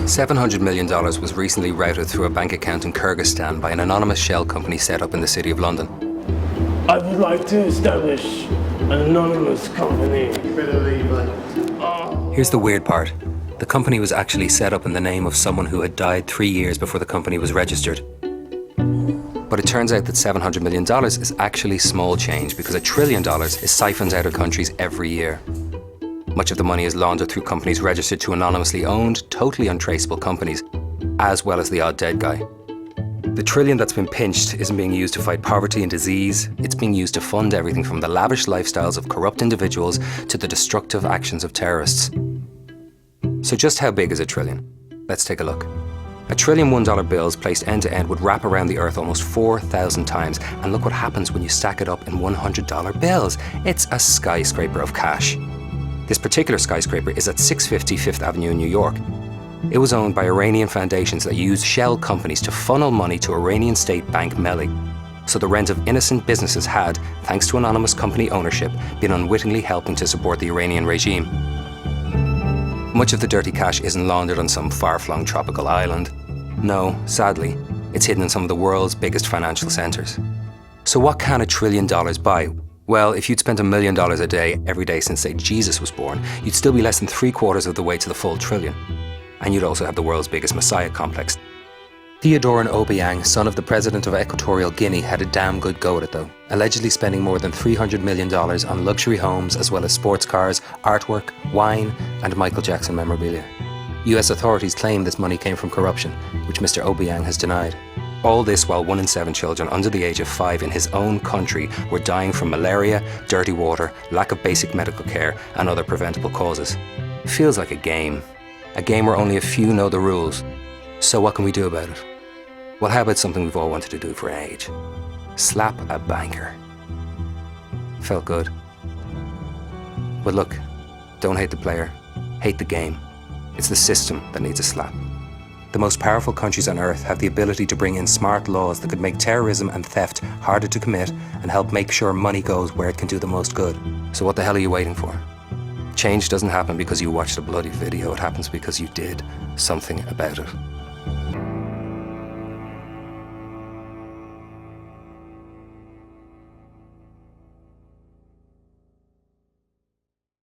$700 million was recently routed through a bank account in Kyrgyzstan by an anonymous shell company set up in the City of London. I would like to establish an anonymous company. Here's the weird part. The company was actually set up in the name of someone who had died 3 years before the company was registered. But it turns out that $700 million is actually small change because $1 trillion is siphoned out of countries every year. Much of the money is laundered through companies registered to anonymously owned, totally untraceable companies, as well as the odd dead guy. The trillion that's been pinched isn't being used to fight poverty and disease. It's being used to fund everything from the lavish lifestyles of corrupt individuals to the destructive actions of terrorists. So just how big is $1 trillion? Let's take a look. $1 trillion $1 bills placed end to end would wrap around the earth almost 4,000 times. And look what happens when you stack it up in $100 bills. It's a skyscraper of cash. This particular skyscraper is at 650 Fifth Avenue in New York. It was owned by Iranian foundations that used shell companies to funnel money to Iranian state bank Melli. So the rent of innocent businesses had, thanks to anonymous company ownership, been unwittingly helping to support the Iranian regime. Much of the dirty cash isn't laundered on some far-flung tropical island. No, sadly, it's hidden in some of the world's biggest financial centers. So what can $1 trillion buy? Well, if you'd spent $1 million a day every day since, say, Jesus was born, you'd still be less than 3/4 of the way to the full trillion. And you'd also have the world's biggest messiah complex. Theodorin Obiang, son of the president of Equatorial Guinea, had a damn good go at it though, allegedly spending more than $300 million on luxury homes as well as sports cars, artwork, wine, and Michael Jackson memorabilia. US authorities claim this money came from corruption, which Mr. Obiang has denied. All this while 1 in 7 children under the age of 5 in his own country were dying from malaria, dirty water, lack of basic medical care, and other preventable causes. It feels like a game where only a few know the rules. So what can we do about it? Well, how about something we've all wanted to do for an age? Slap a banker. Felt good. But look, don't hate the player, hate the game. It's the system that needs a slap. The most powerful countries on earth have the ability to bring in smart laws that could make terrorism and theft harder to commit and help make sure money goes where it can do the most good. So what the hell are you waiting for? Change doesn't happen because you watched a bloody video. It happens because you did something about it.